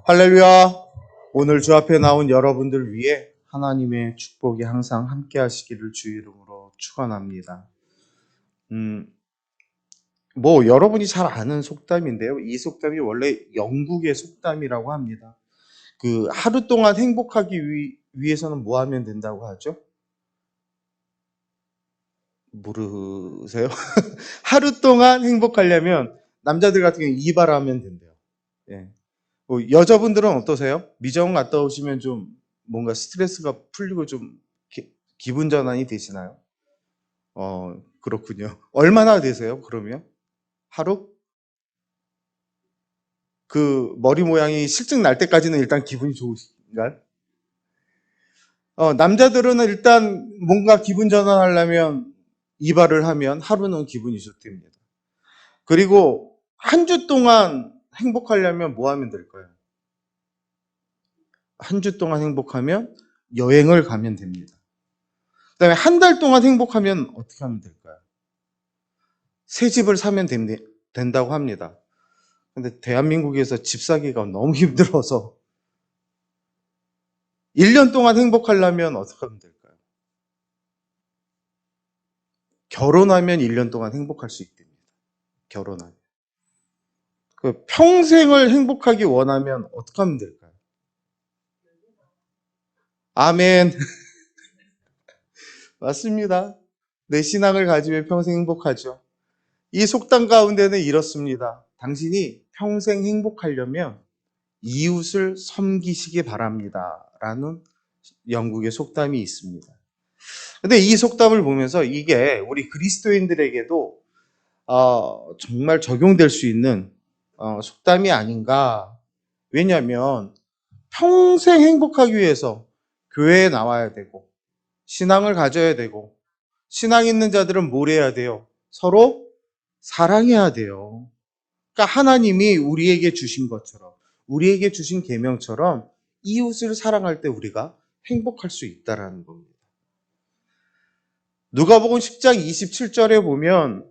할렐루야! 오늘 주 앞에 나온 여러분들 위해 하나님의 축복이 항상 함께 하시기를 주 이름으로 축원합니다. 여러분이 잘 아는 속담인데요. 이 속담이 원래 영국의 속담이라고 합니다. 하루 동안 행복하기 위해서는 뭐 하면 된다고 하죠? 모르세요? 하루 동안 행복하려면 남자들 같은 경우는 이발하면 된대요. 예. 여자분들은 어떠세요? 미정 갔다 오시면 좀 뭔가 스트레스가 풀리고 좀 기분 전환이 되시나요? 그렇군요. 얼마나 되세요, 그러면? 하루? 머리 모양이 실증 날 때까지는 일단 기분이 좋으신가요? 남자들은 일단 뭔가 기분 전환하려면 이발을 하면 하루는 기분이 좋답니다. 그리고 한 주 동안 행복하려면 뭐 하면 될까요? 한 주 동안 행복하면 여행을 가면 됩니다. 그 다음에 한 달 동안 행복하면 어떻게 하면 될까요? 새 집을 사면 된다고 합니다. 근데 대한민국에서 집 사기가 너무 힘들어서 1년 동안 행복하려면 어떻게 하면 될까요? 결혼하면 1년 동안 행복할 수 있답니다. 결혼하면. 평생을 행복하기 원하면 어떻게 하면 될까요? 아멘. 맞습니다. 내 신앙을 가지면 평생 행복하죠. 이 속담 가운데는 이렇습니다. 당신이 평생 행복하려면 이웃을 섬기시기 바랍니다. 라는 영국의 속담이 있습니다. 근데 이 속담을 보면서 이게 우리 그리스도인들에게도 정말 적용될 수 있는 속담이 아닌가. 왜냐하면 평생 행복하기 위해서 교회에 나와야 되고 신앙을 가져야 되고 신앙 있는 자들은 뭘 해야 돼요? 서로 사랑해야 돼요. 그러니까 하나님이 우리에게 주신 것처럼 우리에게 주신 계명처럼 이웃을 사랑할 때 우리가 행복할 수 있다라는 겁니다. 누가복음 10장 27절에 보면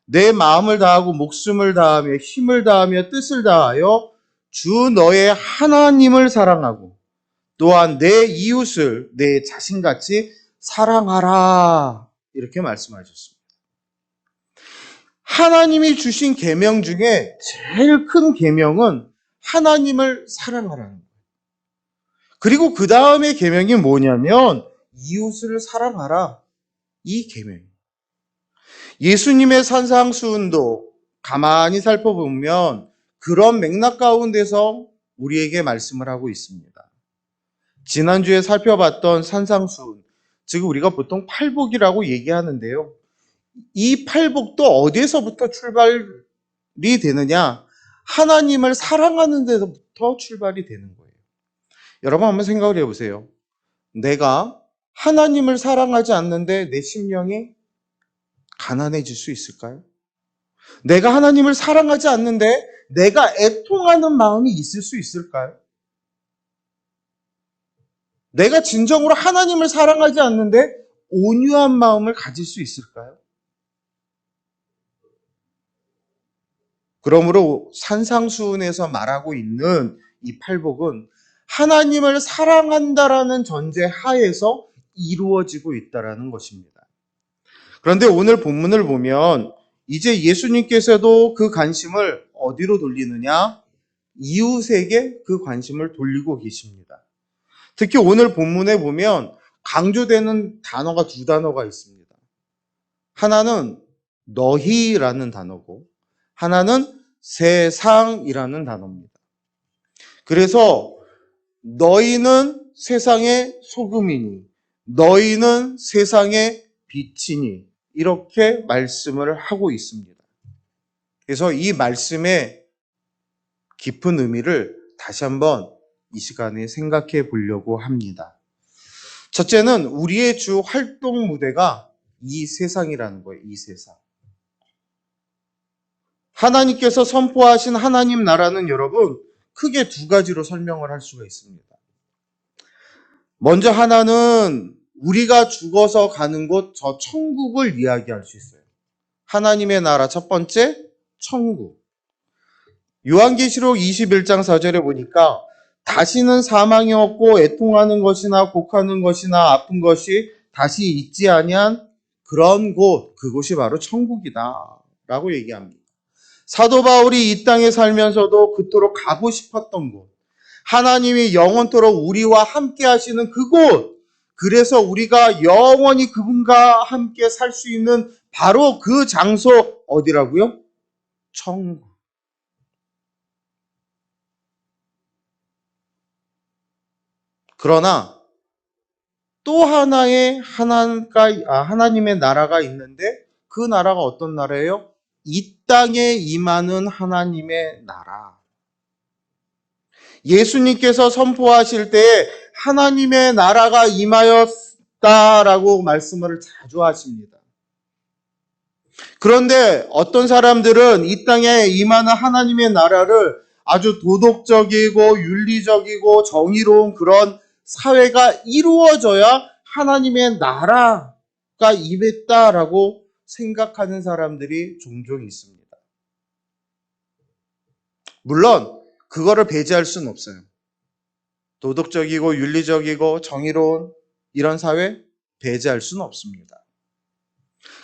내 마음을 다하고 목숨을 다하며 힘을 다하며 뜻을 다하여 주 너의 하나님을 사랑하고 또한 내 이웃을 내 자신같이 사랑하라 이렇게 말씀하셨습니다. 하나님이 주신 계명 중에 제일 큰 계명은 하나님을 사랑하라는 거예요. 그리고 그 다음에 계명이 뭐냐면 이웃을 사랑하라 이 계명. 예수님의 산상수훈도 가만히 살펴보면 그런 맥락 가운데서 우리에게 말씀을 하고 있습니다. 지난주에 살펴봤던 산상수훈, 즉 우리가 보통 팔복이라고 얘기하는데요. 이 팔복도 어디에서부터 출발이 되느냐? 하나님을 사랑하는 데서부터 출발이 되는 거예요. 여러분 한번 생각을 해보세요. 내가 하나님을 사랑하지 않는데 내 심령이 가난해질 수 있을까요? 내가 하나님을 사랑하지 않는데 내가 애통하는 마음이 있을 수 있을까요? 내가 진정으로 하나님을 사랑하지 않는데 온유한 마음을 가질 수 있을까요? 그러므로 산상수훈에서 말하고 있는 이 팔복은 하나님을 사랑한다라는 전제 하에서 이루어지고 있다라는 것입니다. 그런데 오늘 본문을 보면 이제 예수님께서도 그 관심을 어디로 돌리느냐? 이웃에게 그 관심을 돌리고 계십니다. 특히 오늘 본문에 보면 강조되는 단어가 두 단어가 있습니다. 하나는 너희라는 단어고 하나는 세상이라는 단어입니다. 그래서 너희는 세상의 소금이니 너희는 세상의 빛이니 이렇게 말씀을 하고 있습니다. 그래서 이 말씀의 깊은 의미를 다시 한번 이 시간에 생각해 보려고 합니다. 첫째는 우리의 주 활동 무대가 이 세상이라는 거예요. 이 세상. 하나님께서 선포하신 하나님 나라는 여러분 크게 두 가지로 설명을 할 수가 있습니다. 먼저 하나는 우리가 죽어서 가는 곳 저 천국을 이야기할 수 있어요. 하나님의 나라 첫 번째 천국. 요한계시록 21장 4절에 보니까 다시는 사망이 없고 애통하는 것이나 곡하는 것이나 아픈 것이 다시 있지 아니한 그런 곳, 그곳이 바로 천국이다 라고 얘기합니다. 사도 바울이 이 땅에 살면서도 그토록 가고 싶었던 곳, 하나님이 영원토록 우리와 함께 하시는 그곳, 그래서 우리가 영원히 그분과 함께 살 수 있는 바로 그 장소 어디라고요? 천국. 그러나 또 하나의 하나님의 나라가 있는데 그 나라가 어떤 나라예요? 이 땅에 임하는 하나님의 나라. 예수님께서 선포하실 때 하나님의 나라가 임하였다라고 말씀을 자주 하십니다. 그런데 어떤 사람들은 이 땅에 임하는 하나님의 나라를 아주 도덕적이고 윤리적이고 정의로운 그런 사회가 이루어져야 하나님의 나라가 임했다라고 생각하는 사람들이 종종 있습니다. 물론 그거를 배제할 수는 없어요. 도덕적이고 윤리적이고 정의로운 이런 사회 배제할 수는 없습니다.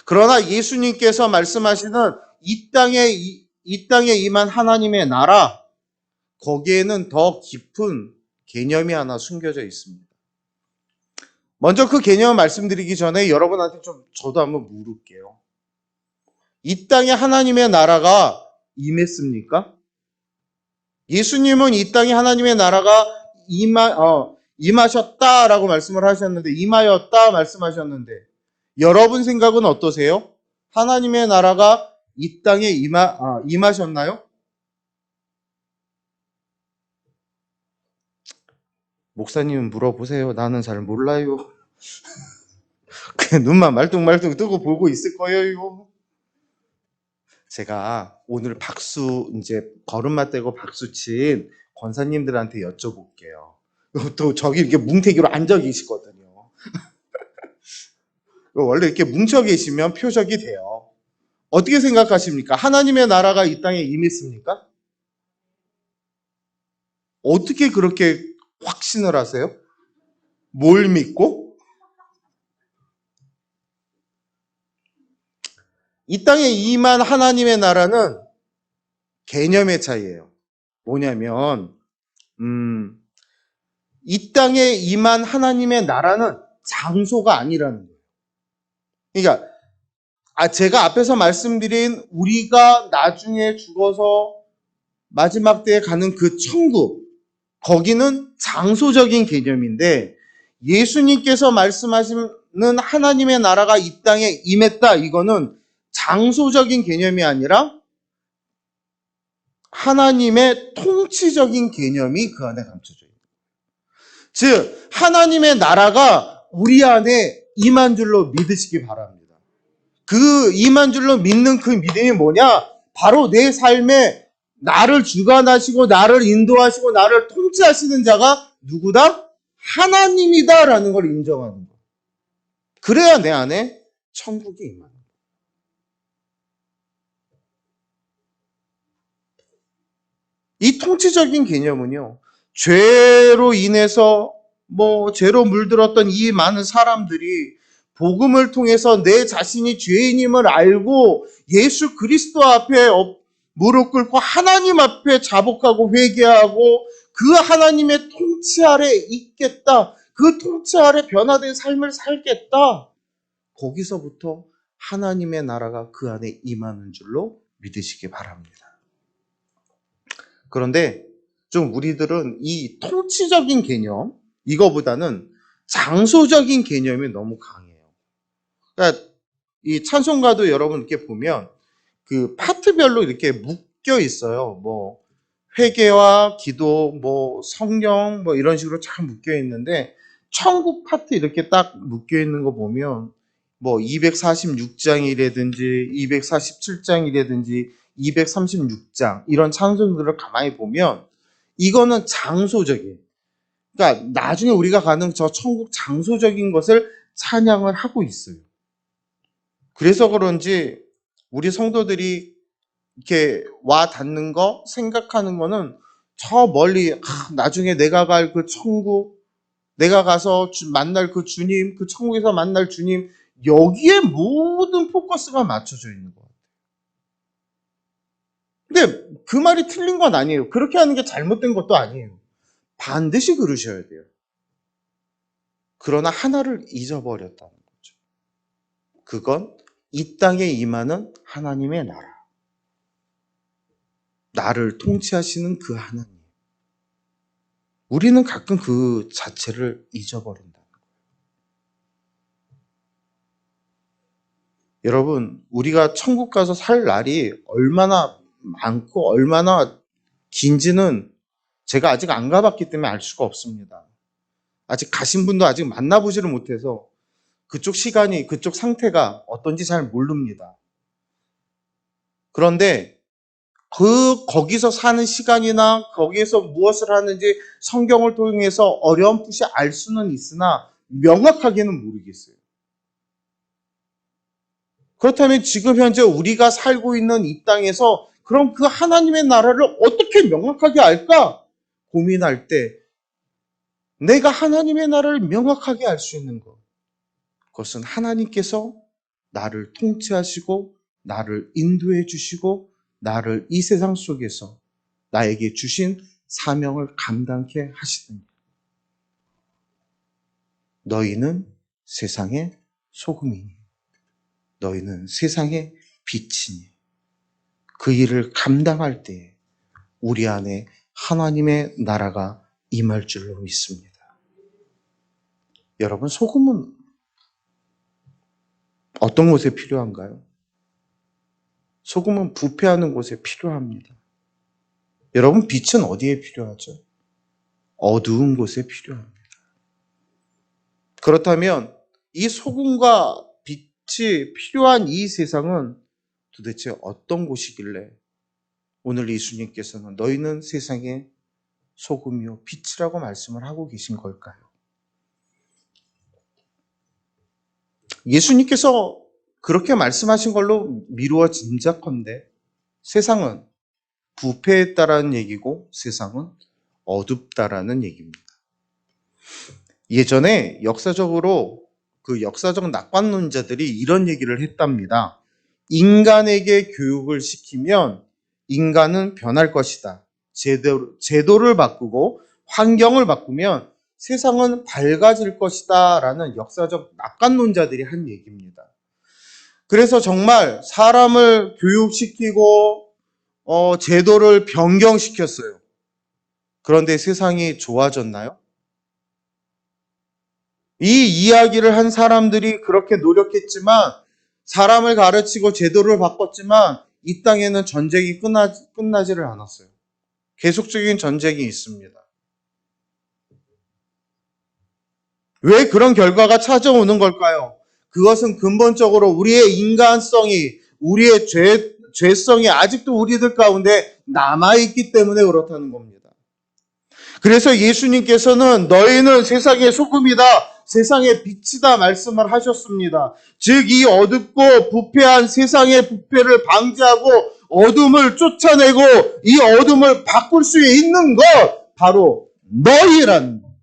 그러나 예수님께서 말씀하시는 이 땅에 임한 하나님의 나라, 거기에는 더 깊은 개념이 하나 숨겨져 있습니다. 먼저 그 개념을 말씀드리기 전에 여러분한테 저도 한번 물을게요. 이 땅에 하나님의 나라가 임했습니까? 예수님은 이 땅에 하나님의 나라가 임하셨다라고 말씀을 하셨는데, 임하였다 말씀하셨는데, 여러분 생각은 어떠세요? 하나님의 나라가 이 땅에 임하셨나요? 목사님은 물어보세요. 나는 잘 몰라요. 그냥 눈만 말뚱말뚱 뜨고 보고 있을 거예요. 제가 오늘 이제 걸음마 떼고 박수 친 권사님들한테 여쭤볼게요. 또 저기 이렇게 뭉태기로 앉아 계시거든요. 원래 이렇게 뭉쳐 계시면 표적이 돼요. 어떻게 생각하십니까? 하나님의 나라가 이 땅에 임했습니까? 어떻게 그렇게 확신을 하세요? 뭘 믿고? 이 땅에 임한 하나님의 나라는 개념의 차이예요. 뭐냐면 이 땅에 임한 하나님의 나라는 장소가 아니라는 거예요. 그러니까 제가 앞에서 말씀드린 우리가 나중에 죽어서 마지막 때에 가는 그 천국, 거기는 장소적인 개념인데 예수님께서 말씀하시는 하나님의 나라가 이 땅에 임했다, 이거는 장소적인 개념이 아니라 하나님의 통치적인 개념이 그 안에 감춰져 있는 거예요. 즉 하나님의 나라가 우리 안에 임한 줄로 믿으시기 바랍니다. 그 임한 줄로 믿는 그 믿음이 뭐냐? 바로 내 삶에 나를 주관하시고 나를 인도하시고 나를 통치하시는 자가 누구다? 하나님이다라는 걸 인정하는 거예요. 그래야 내 안에 천국이 임하는 거예요. 이 통치적인 개념은요, 죄로 인해서 죄로 물들었던 이 많은 사람들이 복음을 통해서 내 자신이 죄인임을 알고 예수 그리스도 앞에 무릎 꿇고 하나님 앞에 자복하고 회개하고 그 하나님의 통치 아래 있겠다, 그 통치 아래 변화된 삶을 살겠다, 거기서부터 하나님의 나라가 그 안에 임하는 줄로 믿으시기 바랍니다. 그런데 좀 우리들은 이 통치적인 개념, 이거보다는 장소적인 개념이 너무 강해요. 그러니까 이 찬송가도 여러분 이렇게 보면 그 파트별로 이렇게 묶여 있어요. 회개와 기도, 성령, 이런 식으로 잘 묶여 있는데, 천국 파트 이렇게 딱 묶여 있는 거 보면 246장이라든지 247장이라든지 236장 이런 찬송들을 가만히 보면 이거는 장소적인, 그러니까 나중에 우리가 가는 저 천국 장소적인 것을 찬양을 하고 있어요. 그래서 그런지 우리 성도들이 이렇게 와 닿는 거, 생각하는 거는 저 멀리 나중에 내가 갈 그 천국, 내가 가서 만날 그 주님, 그 천국에서 만날 주님, 여기에 모든 포커스가 맞춰져 있는 거예요. 근데 그 말이 틀린 건 아니에요. 그렇게 하는 게 잘못된 것도 아니에요. 반드시 그러셔야 돼요. 그러나 하나를 잊어버렸다는 거죠. 그건 이 땅에 임하는 하나님의 나라. 나를 통치하시는 그 하나님. 우리는 가끔 그 자체를 잊어버린다는 거예요. 여러분, 우리가 천국 가서 살 날이 얼마나 많고 얼마나 긴지는 제가 아직 안 가봤기 때문에 알 수가 없습니다. 아직 가신 분도 아직 만나보지를 못해서 그쪽 시간이, 그쪽 상태가 어떤지 잘 모릅니다. 그런데 거기서 사는 시간이나 거기에서 무엇을 하는지 성경을 통해서 어렴풋이 알 수는 있으나 명확하게는 모르겠어요. 그렇다면 지금 현재 우리가 살고 있는 이 땅에서 그럼 그 하나님의 나라를 어떻게 명확하게 알까? 고민할 때 내가 하나님의 나라를 명확하게 알 수 있는 것. 그것은 하나님께서 나를 통치하시고 나를 인도해 주시고 나를 이 세상 속에서 나에게 주신 사명을 감당케 하시는 것. 너희는 세상의 소금이니 너희는 세상의 빛이니 그 일을 감당할 때에 우리 안에 하나님의 나라가 임할 줄로 믿습니다. 여러분, 소금은 어떤 곳에 필요한가요? 소금은 부패하는 곳에 필요합니다. 여러분, 빛은 어디에 필요하죠? 어두운 곳에 필요합니다. 그렇다면 이 소금과 빛이 필요한 이 세상은 도대체 어떤 곳이길래 오늘 예수님께서는 너희는 세상의 소금이요 빛이라고 말씀을 하고 계신 걸까요? 예수님께서 그렇게 말씀하신 걸로 미루어 짐작컨대 세상은 부패했다라는 얘기고 세상은 어둡다라는 얘기입니다. 예전에 역사적으로 그 역사적 낙관론자들이 이런 얘기를 했답니다. 인간에게 교육을 시키면 인간은 변할 것이다. 제도를 바꾸고 환경을 바꾸면 세상은 밝아질 것이다 라는 역사적 낙관론자들이 한 얘기입니다. 그래서 정말 사람을 교육시키고 제도를 변경시켰어요. 그런데 세상이 좋아졌나요? 이 이야기를 한 사람들이 그렇게 노력했지만 사람을 가르치고 제도를 바꿨지만 이 땅에는 전쟁이 끝나지를 않았어요. 계속적인 전쟁이 있습니다. 왜 그런 결과가 찾아오는 걸까요? 그것은 근본적으로 우리의 인간성이, 우리의 죄성이 아직도 우리들 가운데 남아있기 때문에 그렇다는 겁니다. 그래서 예수님께서는 너희는 세상의 소금이다, 세상의 빛이다 말씀을 하셨습니다. 즉 이 어둡고 부패한 세상의 부패를 방지하고 어둠을 쫓아내고 이 어둠을 바꿀 수 있는 것 바로 너희라는 것.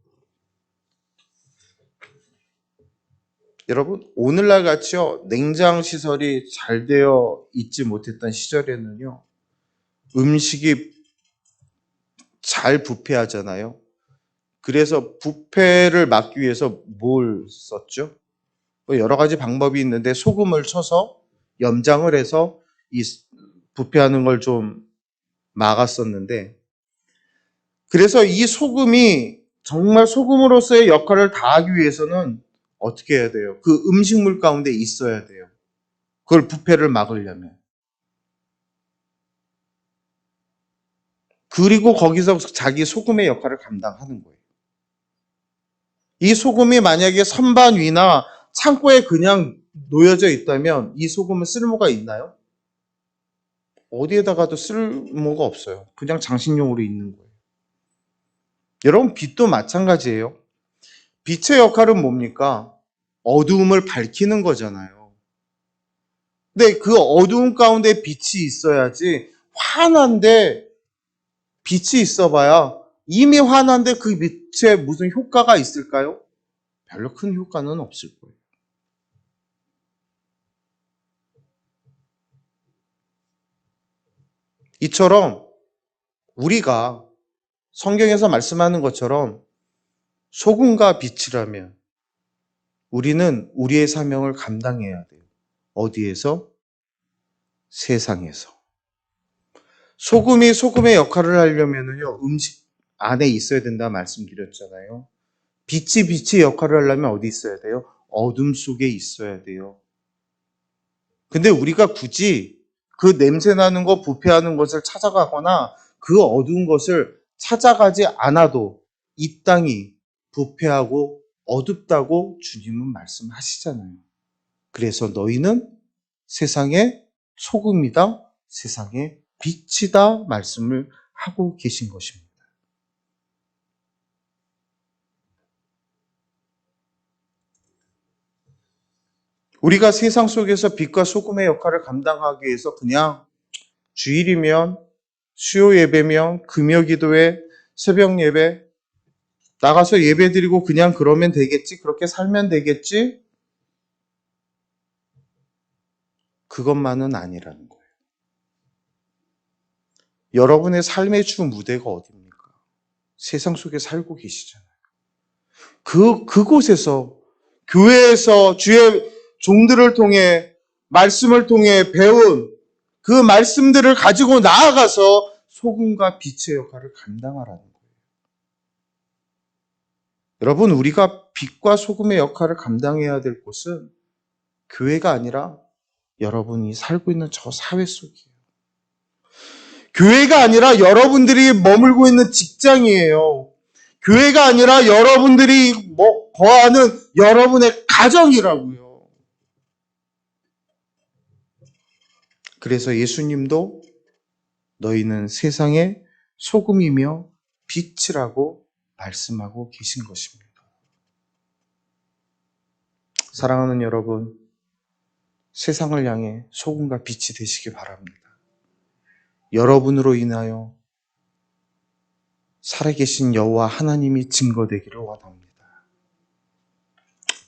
여러분, 오늘날 같이요 냉장 시설이 잘 되어 있지 못했던 시절에는요 음식이 잘 부패하잖아요. 그래서 부패를 막기 위해서 뭘 썼죠? 여러 가지 방법이 있는데 소금을 쳐서 염장을 해서 이 부패하는 걸 좀 막았었는데, 그래서 이 소금이 정말 소금으로서의 역할을 다하기 위해서는 어떻게 해야 돼요? 그 음식물 가운데 있어야 돼요. 그걸 부패를 막으려면. 그리고 거기서 자기 소금의 역할을 감당하는 거예요. 이 소금이 만약에 선반 위나 창고에 그냥 놓여져 있다면 이 소금은 쓸모가 있나요? 어디에다가도 쓸모가 없어요. 그냥 장식용으로 있는 거예요. 여러분, 빛도 마찬가지예요. 빛의 역할은 뭡니까? 어두움을 밝히는 거잖아요. 근데 그 어두움 가운데 빛이 있어야지 환한데 빛이 있어봐야 이미 환한데 그 빛에 무슨 효과가 있을까요? 별로 큰 효과는 없을 거예요. 이처럼 우리가 성경에서 말씀하는 것처럼 소금과 빛이라면 우리는 우리의 사명을 감당해야 돼요. 어디에서? 세상에서. 소금이 소금의 역할을 하려면요, 음식 안에 있어야 된다 말씀드렸잖아요. 빛이 빛의 역할을 하려면 어디 있어야 돼요? 어둠 속에 있어야 돼요. 근데 우리가 굳이 그 냄새나는 거, 부패하는 것을 찾아가거나 그 어두운 것을 찾아가지 않아도 이 땅이 부패하고 어둡다고 주님은 말씀하시잖아요. 그래서 너희는 세상의 소금이다, 세상의 빛이다 말씀을 하고 계신 것입니다. 우리가 세상 속에서 빛과 소금의 역할을 감당하기 위해서 그냥 주일이면, 수요 예배면, 금요 기도회, 새벽 예배, 나가서 예배 드리고 그냥 그러면 되겠지? 그렇게 살면 되겠지? 그것만은 아니라는 거예요. 여러분의 삶의 주 무대가 어디입니까? 세상 속에 살고 계시잖아요. 그곳에서, 교회에서 주의 종들을 통해, 말씀을 통해 배운 그 말씀들을 가지고 나아가서 소금과 빛의 역할을 감당하라는 거예요. 여러분, 우리가 빛과 소금의 역할을 감당해야 될 곳은 교회가 아니라 여러분이 살고 있는 저 사회 속이에요. 교회가 아니라 여러분들이 머물고 있는 직장이에요. 교회가 아니라 여러분들이 거하는 여러분의 가정이라고요. 그래서 예수님도 너희는 세상의 소금이며 빛이라고 말씀하고 계신 것입니다. 사랑하는 여러분, 세상을 향해 소금과 빛이 되시기 바랍니다. 여러분으로 인하여 살아계신 여호와 하나님이 증거되기를 원합니다.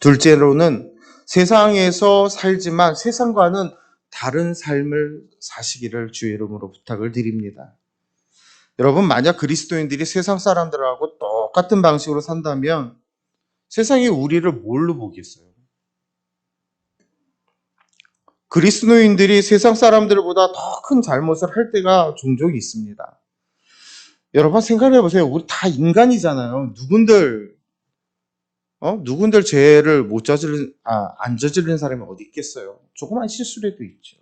둘째로는 세상에서 살지만 세상과는 다른 삶을 사시기를 주의 이름으로 부탁을 드립니다. 여러분, 만약 그리스도인들이 세상 사람들하고 똑같은 방식으로 산다면 세상이 우리를 뭘로 보겠어요? 그리스도인들이 세상 사람들보다 더 큰 잘못을 할 때가 종종 있습니다. 여러분 생각해 보세요. 우리 다 인간이잖아요. 누군들 죄를 안 저지른 사람이 어디 있겠어요? 조그만 실수라도 있죠.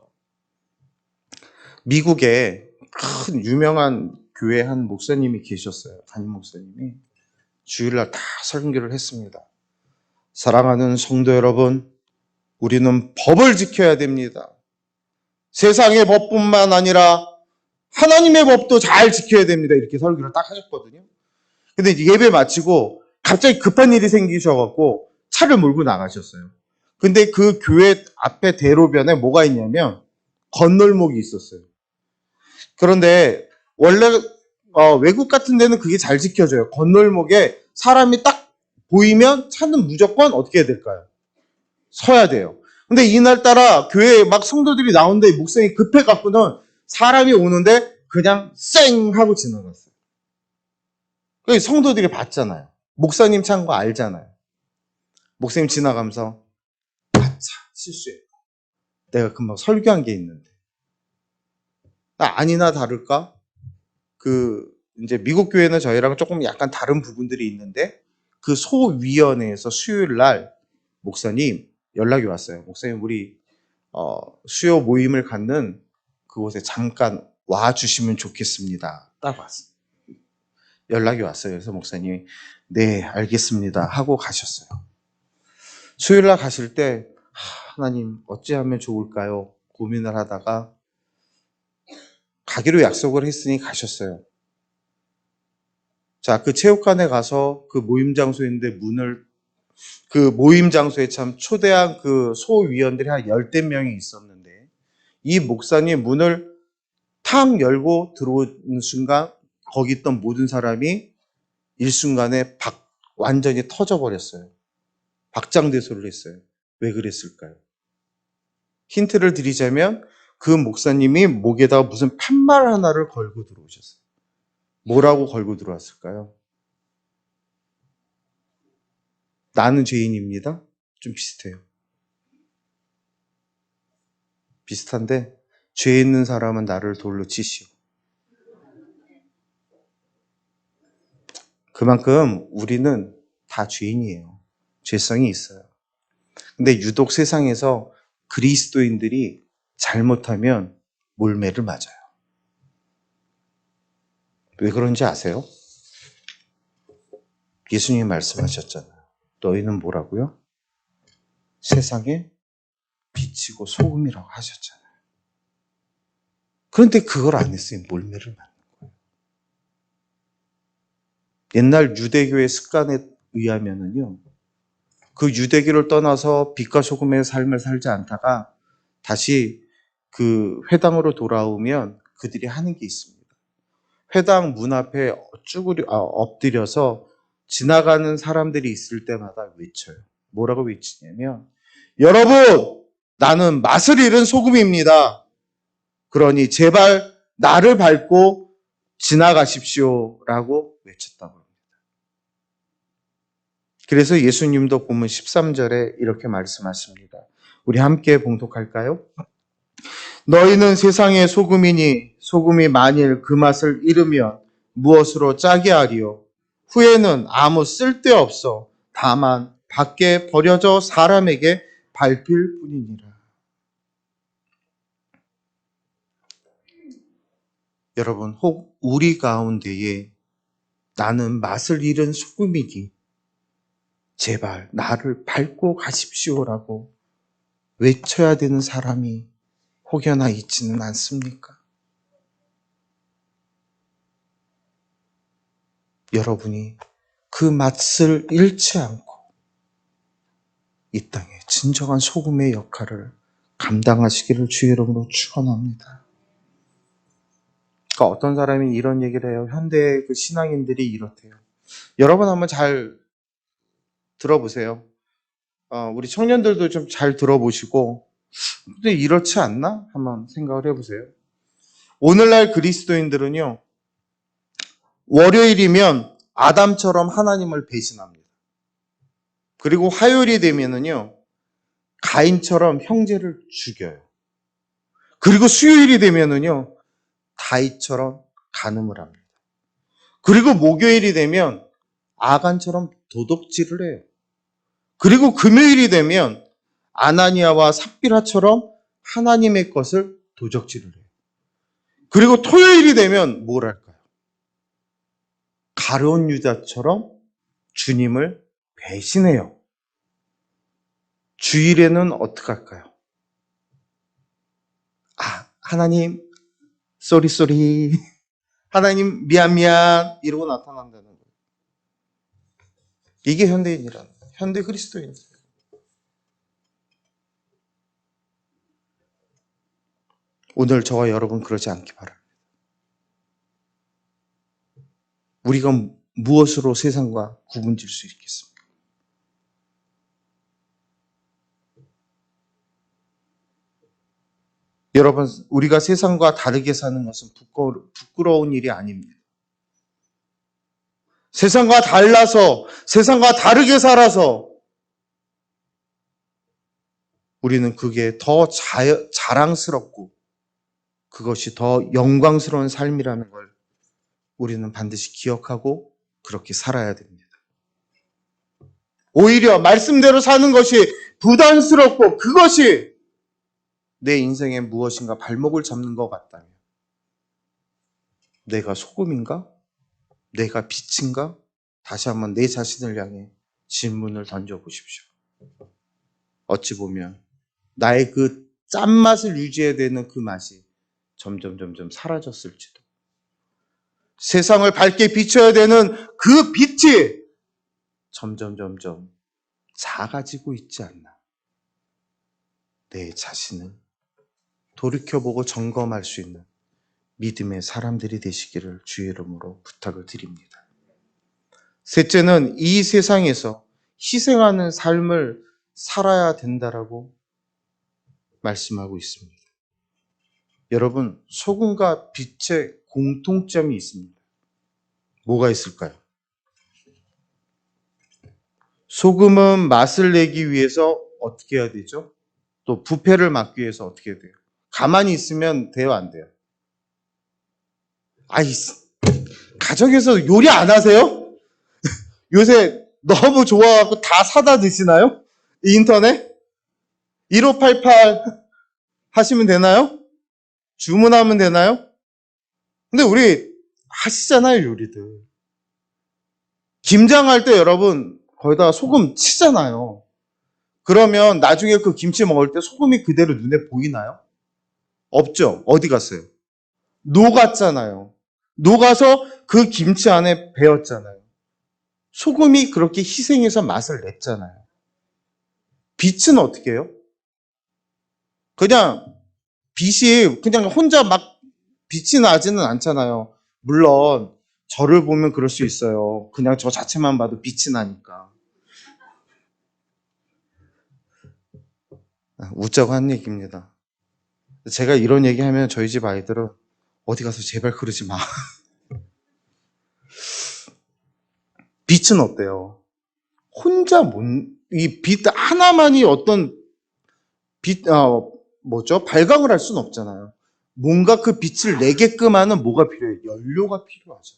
미국에 큰 유명한 교회 한 목사님이 계셨어요. 담임 목사님이. 주일날 다 설교를 했습니다. 사랑하는 성도 여러분, 우리는 법을 지켜야 됩니다. 세상의 법뿐만 아니라 하나님의 법도 잘 지켜야 됩니다. 이렇게 설교를 딱 하셨거든요. 근데 이제 예배 마치고 갑자기 급한 일이 생기셔갖고 차를 몰고 나가셨어요. 근데 그 교회 앞에 대로변에 뭐가 있냐면 건널목이 있었어요. 그런데 원래 외국 같은 데는 그게 잘 지켜져요. 건널목에 사람이 딱 보이면 차는 무조건 어떻게 해야 될까요? 서야 돼요. 근데 이날따라 교회에 막 성도들이 나오는데 목사님이 급해갖고는 사람이 오는데 그냥 쌩 하고 지나갔어요. 성도들이 봤잖아요. 목사님 찬 거 알잖아요. 목사님 지나가면서 실수했다. 내가 금방 설교한 게 있는데. 아니나 다를까? 이제 미국 교회는 저희랑 조금 약간 다른 부분들이 있는데 그 소위원회에서 수요일 날 목사님 연락이 왔어요. 목사님 우리 수요 모임을 갖는 그곳에 잠깐 와주시면 좋겠습니다. 딱 왔어요. 연락이 왔어요. 그래서 목사님이 네 알겠습니다 하고 가셨어요. 수요일 날 가실 때 하나님 어찌하면 좋을까요? 고민을 하다가 가기로 약속을 했으니 가셨어요. 자, 그 체육관에 가서 그 모임 장소인데 그 모임 장소에 참 초대한 그 소위원들이 한 10대 명이 있었는데 이 목사님 문을 탁 열고 들어오는 순간 거기 있던 모든 사람이 일순간에 완전히 터져버렸어요. 박장대소를 했어요. 왜 그랬을까요? 힌트를 드리자면 그 목사님이 목에다가 무슨 팻말 하나를 걸고 들어오셨어요. 뭐라고 걸고 들어왔을까요? 나는 죄인입니다. 좀 비슷해요. 비슷한데 죄 있는 사람은 나를 돌로 치시오. 그만큼 우리는 다 죄인이에요. 죄성이 있어요. 근데 유독 세상에서 그리스도인들이 잘못하면 몰매를 맞아요. 왜 그런지 아세요? 예수님이 말씀하셨잖아요. 너희는 뭐라고요? 세상에 빛이고 소금이라고 하셨잖아요. 그런데 그걸 안 했으니 몰매를 맞는 거예요. 옛날 유대교의 습관에 의하면은요, 그 유대교를 떠나서 빛과 소금의 삶을 살지 않다가 다시 그 회당으로 돌아오면 그들이 하는 게 있습니다. 회당 문 앞에 엎드려서 지나가는 사람들이 있을 때마다 외쳐요. 뭐라고 외치냐면, 여러분, 나는 맛을 잃은 소금입니다. 그러니 제발 나를 밟고 지나가십시오라고 외쳤다고 합니다. 그래서 예수님도 본문 13절에 이렇게 말씀하십니다. 우리 함께 봉독할까요? 너희는 세상의 소금이니 소금이 만일 그 맛을 잃으면 무엇으로 짜게 하리요? 후에는 아무 쓸데없어 다만 밖에 버려져 사람에게 밟힐 뿐이니라. 여러분, 혹 우리 가운데에 나는 맛을 잃은 소금이니 제발 나를 밟고 가십시오라고 외쳐야 되는 사람이 혹여나 있지는 않습니까? 여러분이 그 맛을 잃지 않고 이 땅에 진정한 소금의 역할을 감당하시기를 주의 이름으로 축원합니다. 그러니까 어떤 사람이 이런 얘기를 해요. 현대 그 신앙인들이 이렇대요. 여러분 한번 잘 들어보세요. 우리 청년들도 좀 잘 들어보시고, 근데 이렇지 않나? 한번 생각을 해보세요. 오늘날 그리스도인들은요, 월요일이면 아담처럼 하나님을 배신합니다. 그리고 화요일이 되면은요, 가인처럼 형제를 죽여요. 그리고 수요일이 되면은요, 다윗처럼 간음을 합니다. 그리고 목요일이 되면 아간처럼 도둑질을 해요. 그리고 금요일이 되면 아나니아와 삽비라처럼 하나님의 것을 도적질을 해요. 그리고 토요일이 되면 뭘 할까요? 가룟 유다처럼 주님을 배신해요. 주일에는 어떻게 할까요? 하나님, 쏘리. 하나님, 미안. 이러고 나타난다는 거예요. 이게 현대인이라는 거예요. 현대 그리스도인이에요. 오늘 저와 여러분 그러지 않기 바랍니다. 우리가 무엇으로 세상과 구분질 수 있겠습니까? 여러분, 우리가 세상과 다르게 사는 것은 부끄러운 일이 아닙니다. 세상과 달라서, 세상과 다르게 살아서 우리는 그게 더 자랑스럽고 그것이 더 영광스러운 삶이라는 걸 우리는 반드시 기억하고 그렇게 살아야 됩니다. 오히려 말씀대로 사는 것이 부담스럽고 그것이 내 인생에 무엇인가 발목을 잡는 것 같다면 내가 소금인가? 내가 빛인가? 다시 한번 내 자신을 향해 질문을 던져보십시오. 어찌 보면 나의 그 짠맛을 유지해야 되는 그 맛이 점점 사라졌을지도. 세상을 밝게 비춰야 되는 그 빛이 점점 작아지고 있지 않나. 내 자신을 돌이켜보고 점검할 수 있는 믿음의 사람들이 되시기를 주의 이름으로 부탁을 드립니다. 셋째는 이 세상에서 희생하는 삶을 살아야 된다라고 말씀하고 있습니다. 여러분, 소금과 빛의 공통점이 있습니다. 뭐가 있을까요? 소금은 맛을 내기 위해서 어떻게 해야 되죠? 또 부패를 막기 위해서 어떻게 해야 돼요? 가만히 있으면 돼요, 안 돼요? 아이, 가정에서 요리 안 하세요? 요새 너무 좋아갖고 다 사다 드시나요? 인터넷? 1588 하시면 되나요? 주문하면 되나요? 근데 우리 하시잖아요, 요리들. 김장할 때 여러분 거기다가 소금 치잖아요. 그러면 나중에 그 김치 먹을 때 소금이 그대로 눈에 보이나요? 없죠. 어디 갔어요? 녹았잖아요. 녹아서 그 김치 안에 배었잖아요. 소금이 그렇게 희생해서 맛을 냈잖아요. 빛은 어떻게 해요? 그냥 빛이 그냥 혼자 막 빛이 나지는 않잖아요. 물론 저를 보면 그럴 수 있어요. 그냥 저 자체만 봐도 빛이 나니까. 웃자고 한 얘기입니다. 제가 이런 얘기하면 저희 집 아이들은 어디 가서 제발 그러지 마. 빛은 어때요? 혼자 이 빛 하나만이 어떤 발광을 할 수는 없잖아요. 뭔가 그 빛을 내게끔 하는 뭐가 필요해요? 연료가 필요하죠.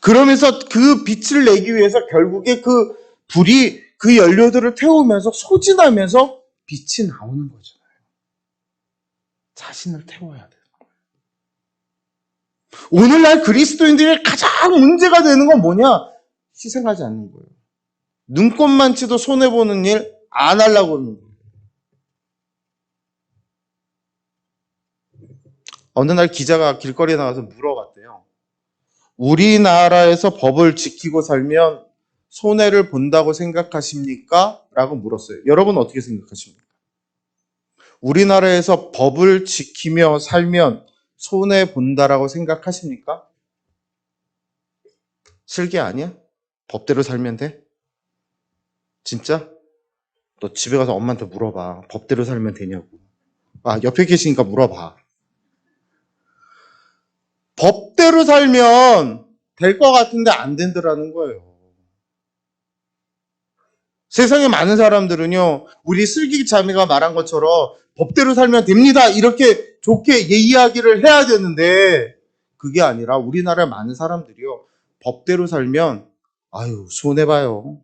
그러면서 그 빛을 내기 위해서 결국에 그 불이 그 연료들을 태우면서 소진하면서 빛이 나오는 거잖아요. 자신을 태워야 돼요. 오늘날 그리스도인들의 가장 문제가 되는 건 뭐냐? 희생하지 않는 거예요. 눈꽃만 치도 손해보는 일 안 하려고 하는 거예요. 어느 날 기자가 길거리에 나가서 물어봤대요. 우리나라에서 법을 지키고 살면 손해를 본다고 생각하십니까? 라고 물었어요. 여러분 어떻게 생각하십니까? 우리나라에서 법을 지키며 살면 손해 본다라고 생각하십니까? 슬기 아니야? 법대로 살면 돼? 진짜? 너 집에 가서 엄마한테 물어봐. 법대로 살면 되냐고. 옆에 계시니까 물어봐. 법대로 살면 될 것 같은데 안 된다라는 거예요. 세상에 많은 사람들은요, 우리 슬기 자매가 말한 것처럼 법대로 살면 됩니다. 이렇게 좋게 이야기를 해야 되는데, 그게 아니라 우리나라 많은 사람들이요, 법대로 살면, 손해봐요.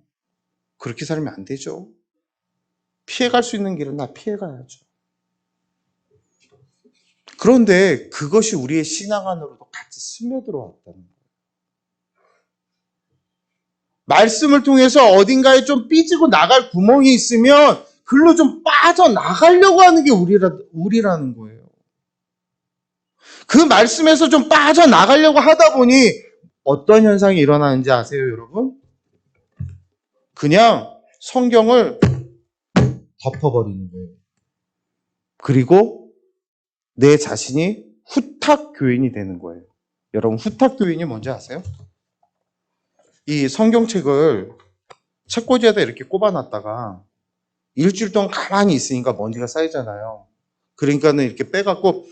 그렇게 살면 안 되죠. 피해갈 수 있는 길은 다 피해가야죠. 그런데 그것이 우리의 신앙 안으로도 같이 스며들어왔다는 거예요. 말씀을 통해서 어딘가에 좀 삐지고 나갈 구멍이 있으면 글로 좀 빠져나가려고 하는 게 우리라는 거예요. 그 말씀에서 좀 빠져나가려고 하다 보니 어떤 현상이 일어나는지 아세요, 여러분? 그냥 성경을 덮어버리는 거예요. 그리고 내 자신이 후탁교인이 되는 거예요. 여러분, 후탁교인이 뭔지 아세요? 이 성경책을 책꽂이에다 이렇게 꼽아놨다가 일주일 동안 가만히 있으니까 먼지가 쌓이잖아요. 그러니까는 이렇게 빼갖고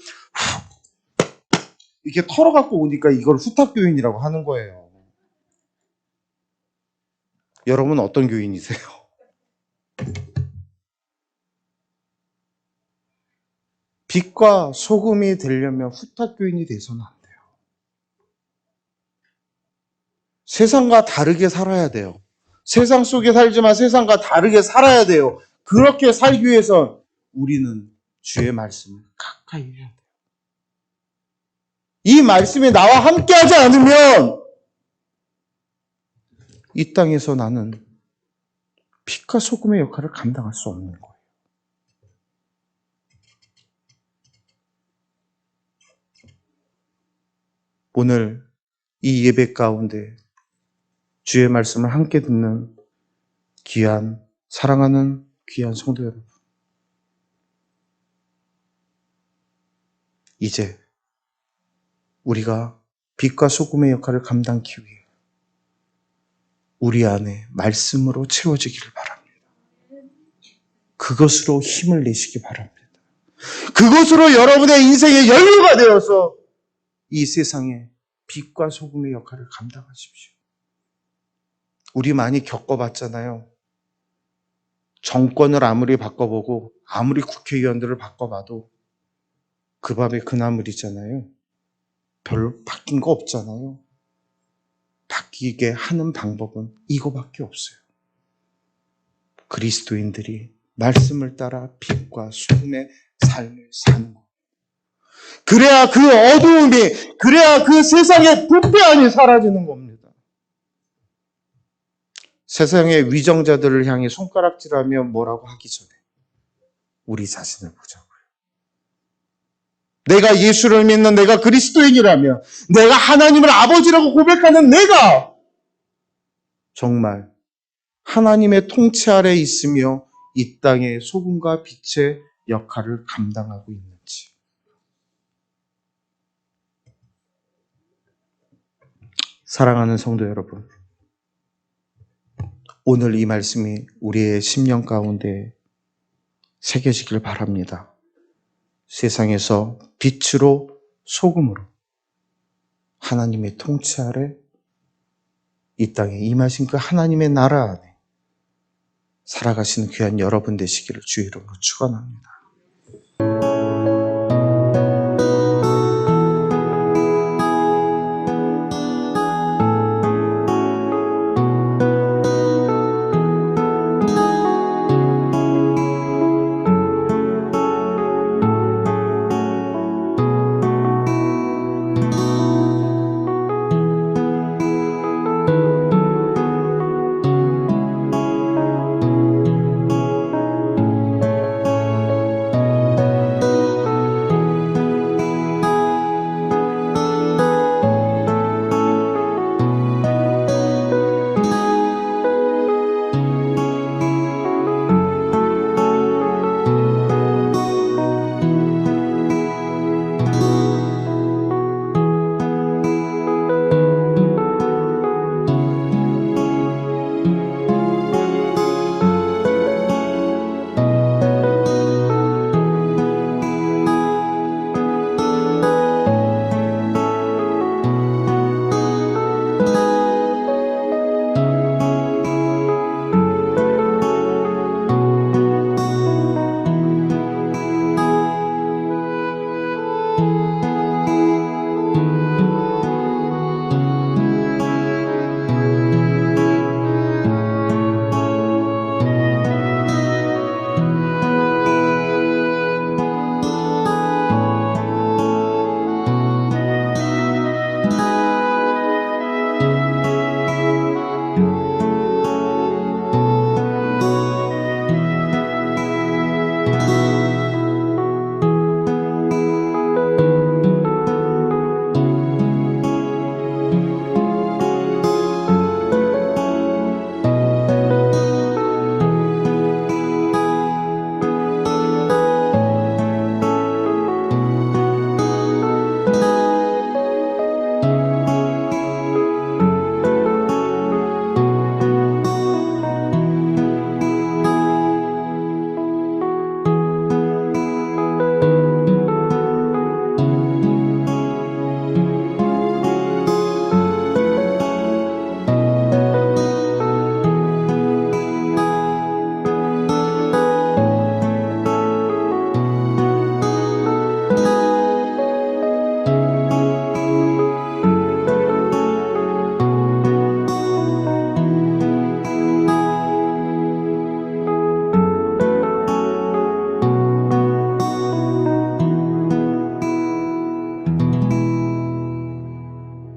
이렇게 털어갖고 오니까 이걸 후탁교인이라고 하는 거예요. 여러분 어떤 교인이세요? 빛과 소금이 되려면 후탁교인이 돼서는 안 돼요. 세상과 다르게 살아야 돼요. 세상 속에 살지만 세상과 다르게 살아야 돼요. 그렇게 살기 위해서 우리는 주의 말씀을 가까이 해야 돼요. 이 말씀이 나와 함께하지 않으면 이 땅에서 나는 빛과 소금의 역할을 감당할 수 없는 거예요. 오늘 이 예배 가운데 주의 말씀을 함께 듣는 귀한, 사랑하는 귀한 성도 여러분. 이제 우리가 빛과 소금의 역할을 감당하기 위해 우리 안에 말씀으로 채워지기를 바랍니다. 그것으로 힘을 내시기 바랍니다. 그것으로 여러분의 인생의 연료가 되어서 이 세상에 빛과 소금의 역할을 감당하십시오. 우리 많이 겪어봤잖아요. 정권을 아무리 바꿔보고 아무리 국회의원들을 바꿔봐도 그 밥에 그 나물이잖아요. 별로 바뀐 거 없잖아요. 바뀌게 하는 방법은 이거밖에 없어요. 그리스도인들이 말씀을 따라 빛과 소금의 삶을 사는 것. 그래야 그 어두움이, 그래야 그 세상의 부패함이 사라지는 겁니다. 세상의 위정자들을 향해 손가락질하며 뭐라고 하기 전에 우리 자신을 보자고요. 내가 예수를 믿는 내가 그리스도인이라며 내가 하나님을 아버지라고 고백하는 내가 정말 하나님의 통치 아래 있으며 이 땅의 소금과 빛의 역할을 감당하고 있는지. 사랑하는 성도 여러분, 오늘 이 말씀이 우리의 심령 가운데 새겨지길 바랍니다. 세상에서 빛으로 소금으로 하나님의 통치 아래 이 땅에 임하신 그 하나님의 나라 안에 살아가시는 귀한 여러분 되시기를 주의 이름으로 축원합니다.